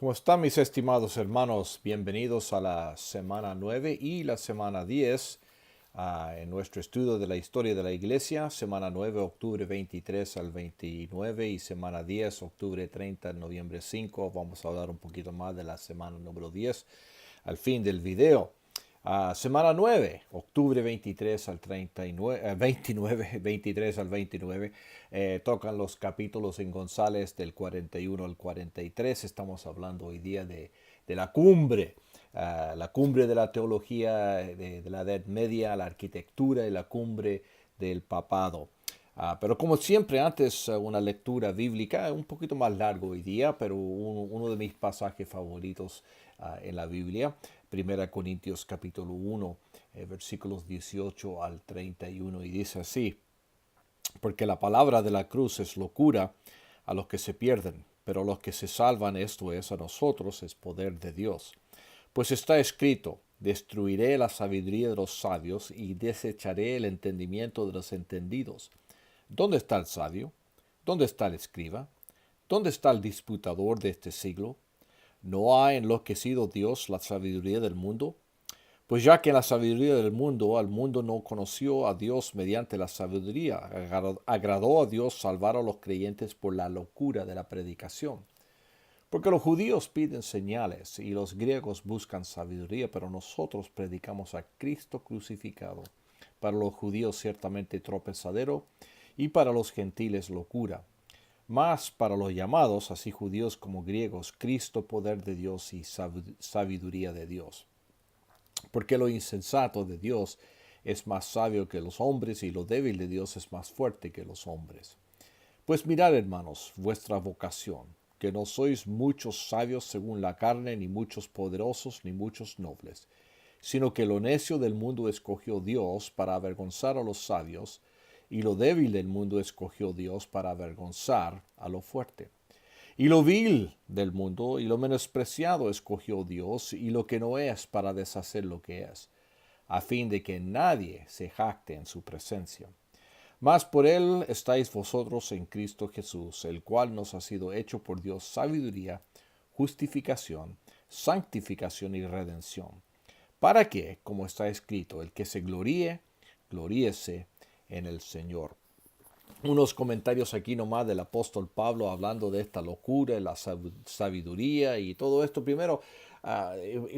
¿Cómo están mis estimados hermanos? Bienvenidos a la semana 9 y la semana 10 en nuestro estudio de la historia de la iglesia. Semana 9, octubre 23 al 29 y semana 10, octubre 30 noviembre 5. Vamos a hablar un poquito más de la semana número 10 al fin del video. Semana 9, octubre 23 al 39, 29, 23 al 29, tocan los capítulos en González del 41 al 43. Estamos hablando hoy día de la cumbre de la teología de la Edad Media, la arquitectura y la cumbre del papado. Pero como siempre, antes una lectura bíblica, un poquito más largo hoy día, pero uno de mis pasajes favoritos en la Biblia, 1 Corintios capítulo 1, versículos 18 al 31, y dice así: porque la palabra de la cruz es locura a los que se pierden, pero a los que se salvan, esto es, a nosotros, es poder de Dios. Pues está escrito: destruiré la sabiduría de los sabios y desecharé el entendimiento de los entendidos. ¿Dónde está el sabio? ¿Dónde está el escriba? ¿Dónde está el disputador de este siglo? ¿No ha enloquecido Dios la sabiduría del mundo? Pues ya que la sabiduría del mundo, al mundo no conoció a Dios mediante la sabiduría, agradó a Dios salvar a los creyentes por la locura de la predicación. Porque los judíos piden señales y los griegos buscan sabiduría, pero nosotros predicamos a Cristo crucificado. Para los judíos ciertamente tropezadero y para los gentiles locura. Mas para los llamados, así judíos como griegos, Cristo poder de Dios y sabiduría de Dios. Porque lo insensato de Dios es más sabio que los hombres y lo débil de Dios es más fuerte que los hombres. Pues mirad, hermanos, vuestra vocación, que no sois muchos sabios según la carne, ni muchos poderosos, ni muchos nobles, sino que lo necio del mundo escogió Dios para avergonzar a los sabios, y lo débil del mundo escogió Dios para avergonzar a lo fuerte. Y lo vil del mundo y lo menospreciado escogió Dios, y lo que no es para deshacer lo que es, a fin de que nadie se jacte en su presencia. Mas por él estáis vosotros en Cristo Jesús, el cual nos ha sido hecho por Dios sabiduría, justificación, santificación y redención. Para que, como está escrito, el que se gloríe, gloríese en el Señor. Unos comentarios aquí nomás del apóstol Pablo hablando de esta locura, la sabiduría y todo esto. Primero,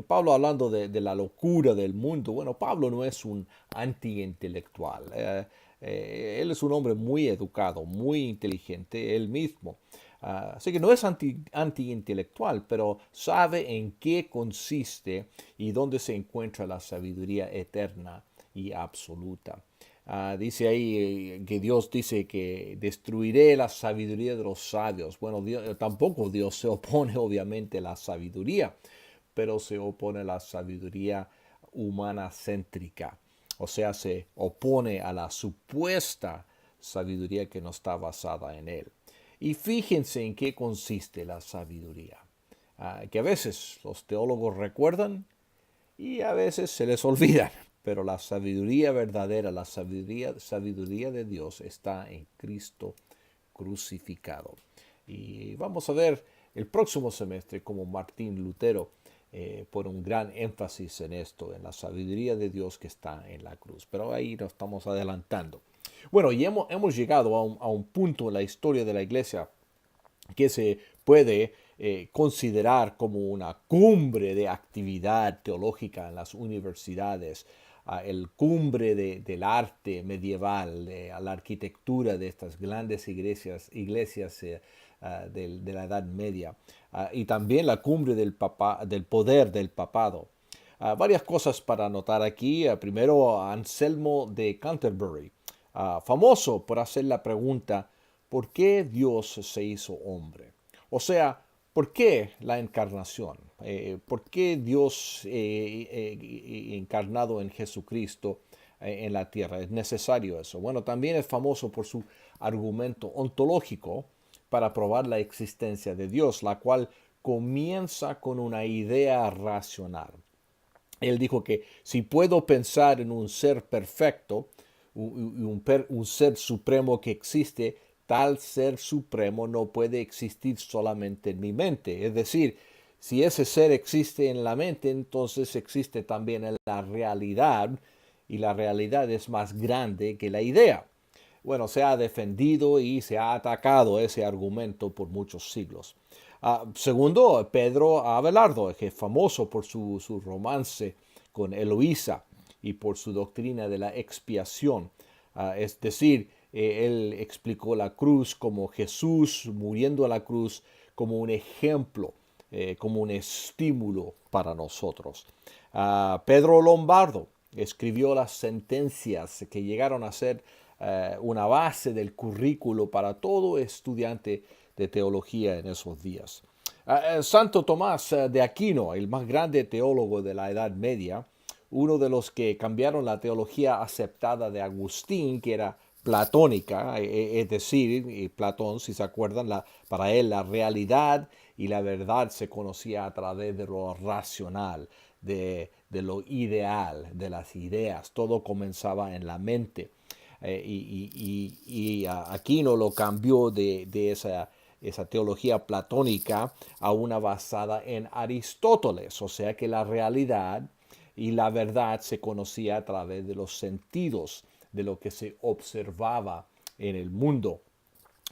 Pablo hablando de la locura del mundo. Bueno, Pablo no es un anti-intelectual. Él es un hombre muy educado, muy inteligente, él mismo. Así que no es anti-intelectual, pero sabe en qué consiste y dónde se encuentra la sabiduría eterna y absoluta. Dice ahí que Dios dice que destruiré la sabiduría de los sabios. Bueno, tampoco Dios se opone obviamente a la sabiduría, pero se opone a la sabiduría humana céntrica. O sea, se opone a la supuesta sabiduría que no está basada en él. Y fíjense en qué consiste la sabiduría, que a veces los teólogos recuerdan y a veces se les olvida. Pero la sabiduría verdadera, la sabiduría de Dios está en Cristo crucificado. Y vamos a ver el próximo semestre cómo Martín Lutero pone un gran énfasis en esto, en la sabiduría de Dios que está en la cruz. Pero ahí nos estamos adelantando. Bueno, y hemos llegado a un punto en la historia de la iglesia que se puede considerar como una cumbre de actividad teológica en las universidades, el cumbre del arte medieval, la arquitectura de estas grandes iglesias de la Edad Media, y también la cumbre del poder del papado. Varias cosas para anotar aquí. Primero, Anselmo de Canterbury, famoso por hacer la pregunta: ¿por qué Dios se hizo hombre? O sea, ¿por qué la encarnación? ¿Por qué Dios encarnado en Jesucristo en la tierra? ¿Es necesario eso? Bueno, también es famoso por su argumento ontológico para probar la existencia de Dios, la cual comienza con una idea racional. Él dijo que si puedo pensar en un ser perfecto, un ser supremo que existe, tal ser supremo no puede existir solamente en mi mente. Es decir, Si ese ser existe en la mente, entonces existe también en la realidad, y la realidad es más grande que la idea. Bueno, se ha defendido y se ha atacado ese argumento por muchos siglos. Segundo, Pedro Abelardo, que es famoso por su romance con Eloísa y por su doctrina de la expiación. Es decir, él explicó la cruz como Jesús muriendo a la cruz como un ejemplo, como un estímulo para nosotros. Pedro Lombardo escribió las sentencias que llegaron a ser una base del currículo para todo estudiante de teología en esos días. Santo Tomás de Aquino, el más grande teólogo de la Edad Media, uno de los que cambiaron la teología aceptada de Agustín, que era platónica, es decir, Platón, si se acuerdan, para él la realidad y la verdad se conocía a través de lo racional, de lo ideal, de las ideas, todo comenzaba en la mente. Y Aquino lo cambió de esa teología platónica a una basada en Aristóteles, o sea que la realidad y la verdad se conocía a través de los sentidos, de lo que se observaba en el mundo.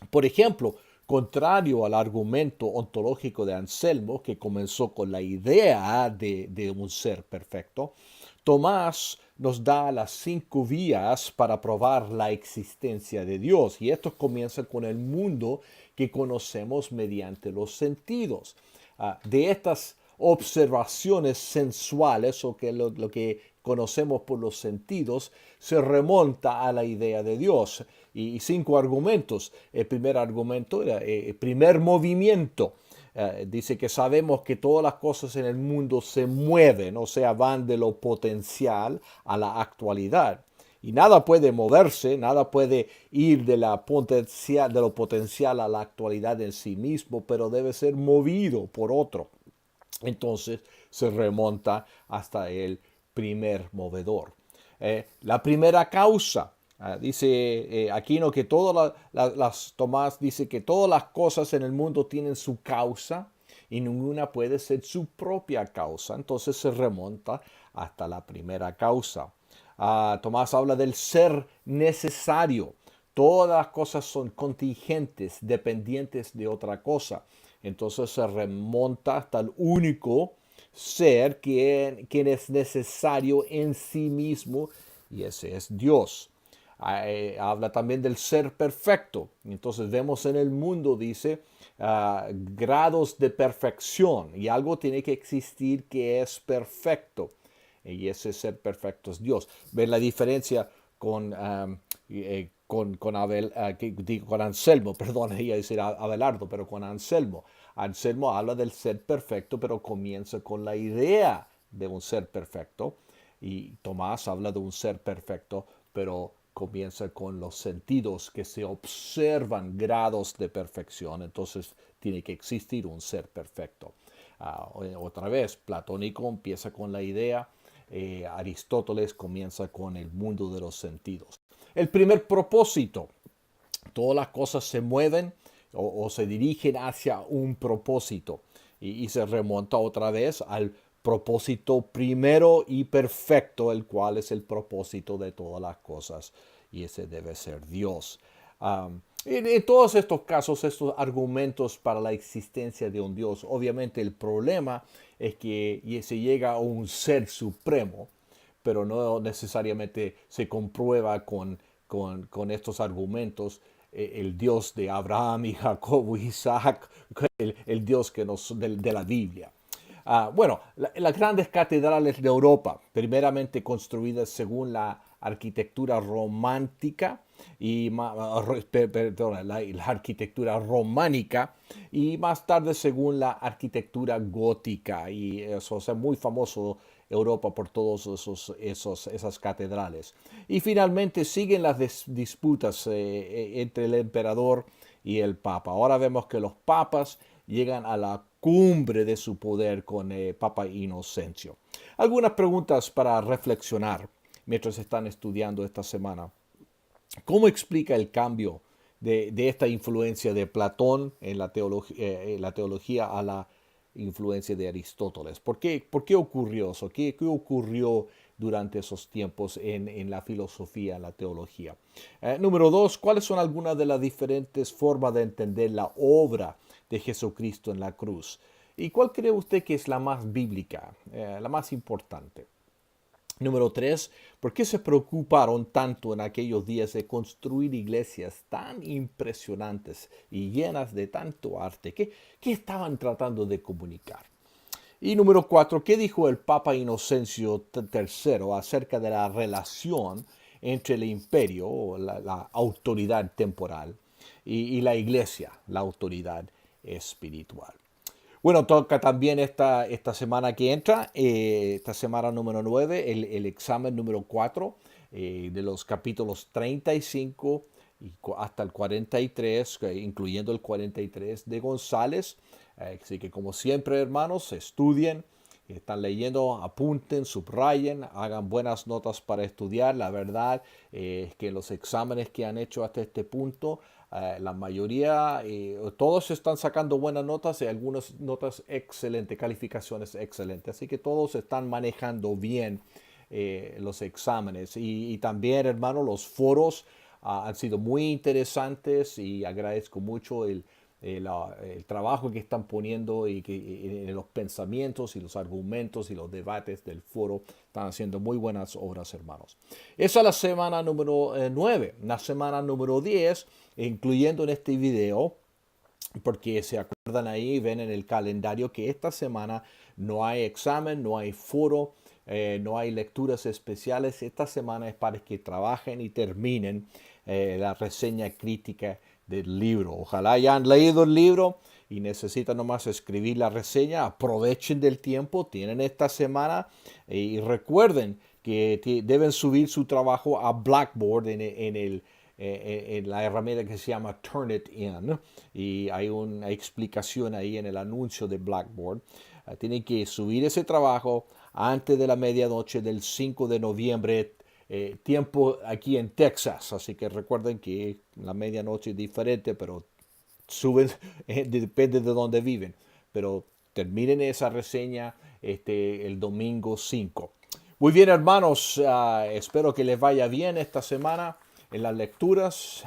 Por ejemplo, contrario al argumento ontológico de Anselmo, que comenzó con la idea de un ser perfecto, Tomás nos da las 5 vías para probar la existencia de Dios. Y esto comienza con el mundo que conocemos mediante los sentidos. De estas observaciones sensuales, o que lo que conocemos por los sentidos, se remonta a la idea de Dios. Y 5 argumentos. El primer argumento era el primer movimiento. Dice que sabemos que todas las cosas en el mundo se mueven, o sea, van de lo potencial a la actualidad. Y nada puede moverse, nada puede ir de lo potencial a la actualidad en sí mismo, pero debe ser movido por otro. Entonces se remonta hasta el primer movedor. La primera causa. Dice Aquino que todas Tomás dice que todas las cosas en el mundo tienen su causa y ninguna puede ser su propia causa. Entonces se remonta hasta la primera causa. Tomás habla del ser necesario. Todas las cosas son contingentes, dependientes de otra cosa. Entonces se remonta hasta el único ser quien es necesario en sí mismo, y ese es Dios. Habla también del ser perfecto. Entonces vemos en el mundo, dice, grados de perfección, y algo tiene que existir que es perfecto, y ese ser perfecto es Dios. ¿Ven la diferencia con con Anselmo? Perdón, iba a decir Abelardo, pero con Anselmo. Anselmo habla del ser perfecto, pero comienza con la idea de un ser perfecto. Y Tomás habla de un ser perfecto, pero comienza con los sentidos que se observan grados de perfección. Entonces tiene que existir un ser perfecto. Otra vez, Platónico empieza con la idea, Aristóteles comienza con el mundo de los sentidos. El primer propósito. Todas las cosas se mueven o se dirigen hacia un propósito, y se remonta otra vez al propósito primero y perfecto, el cual es el propósito de todas las cosas, y ese debe ser Dios. En todos estos casos, estos argumentos para la existencia de un Dios, obviamente el problema es que se llega a un ser supremo, pero no necesariamente se comprueba con estos argumentos el Dios de Abraham y Jacob y Isaac, el Dios de la Biblia. Bueno, las grandes catedrales de Europa, primeramente construidas según la arquitectura romántica la arquitectura románica, y más tarde según la arquitectura gótica, y eso, o sea, muy famoso Europa por todas esas catedrales. Y finalmente siguen las disputas entre el emperador y el papa. Ahora vemos que los papas llegan a la cumbre de su poder con Papa Inocencio. Algunas preguntas para reflexionar mientras están estudiando esta semana. ¿Cómo explica el cambio de esta influencia de Platón en la teología a la influencia de Aristóteles. ¿Por qué ocurrió eso? ¿Qué ocurrió durante esos tiempos en la filosofía, en la teología? Número dos, ¿cuáles son algunas de las diferentes formas de entender la obra de Jesucristo en la cruz? ¿Y cuál cree usted que es la más bíblica, la más importante? Número tres, ¿por qué se preocuparon tanto en aquellos días de construir iglesias tan impresionantes y llenas de tanto arte? ¿Qué estaban tratando de comunicar? Y número cuatro, ¿qué dijo el Papa Inocencio III acerca de la relación entre el imperio, o la autoridad temporal, y la iglesia, la autoridad espiritual? Bueno, toca también esta semana que entra, esta semana número 9, el examen número 4 de los capítulos 35 hasta el 43, incluyendo el 43 de González. Así que como siempre, hermanos, estudien, están leyendo, apunten, subrayen, hagan buenas notas para estudiar. La verdad es que los exámenes que han hecho hasta este punto, la mayoría, todos están sacando buenas notas y algunas notas excelentes, calificaciones excelentes. Así que todos están manejando bien los exámenes. Y también, hermano, los foros han sido muy interesantes y agradezco mucho el trabajo que están poniendo y que en los pensamientos y los argumentos y los debates del foro están haciendo muy buenas obras, hermanos. Esa es la semana número 9. La semana número 10, incluyendo en este video, porque se acuerdan ahí, ven en el calendario que esta semana no hay examen, no hay foro, no hay lecturas especiales. Esta semana es para que trabajen y terminen la reseña crítica del libro. Ojalá hayan leído el libro y necesitan nomás escribir la reseña. Aprovechen del tiempo, tienen esta semana y recuerden que deben subir su trabajo a Blackboard en la herramienta que se llama Turnitin, y hay una explicación ahí en el anuncio de Blackboard. Tienen que subir ese trabajo antes de la medianoche del 5 de noviembre, tiempo aquí en Texas. Así que recuerden que la medianoche es diferente, pero suben, depende de dónde viven. Pero terminen esa reseña el domingo 5. Muy bien, hermanos, espero que les vaya bien esta semana en las lecturas,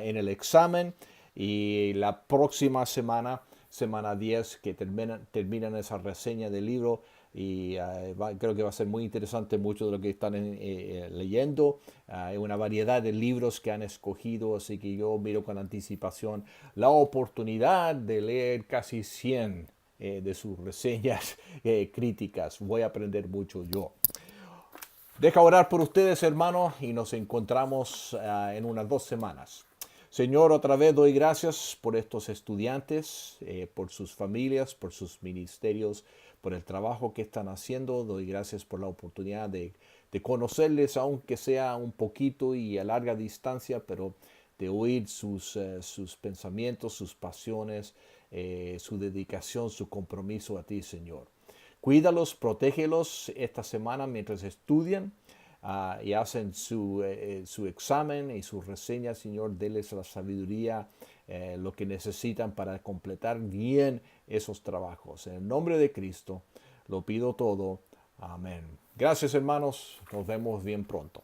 en el examen, y la próxima semana, semana 10, que terminan esa reseña del libro. Y creo que va a ser muy interesante mucho de lo que están leyendo. Hay una variedad de libros que han escogido, así que yo miro con anticipación la oportunidad de leer casi 100 de sus reseñas críticas. Voy a aprender mucho yo. Deja orar por ustedes, hermanos, y nos encontramos en unas 2 semanas. Señor, otra vez doy gracias por estos estudiantes, por sus familias, por sus ministerios, por el trabajo que están haciendo. Doy gracias por la oportunidad de conocerles, aunque sea un poquito y a larga distancia, pero de oír sus pensamientos, sus pasiones, su dedicación, su compromiso a ti, Señor. Cuídalos, protégelos esta semana mientras estudian y hacen su examen y su reseña, Señor. Deles la sabiduría, lo que necesitan para completar bien esos trabajos. En el nombre de Cristo lo pido todo. Amén. Gracias, hermanos. Nos vemos bien pronto.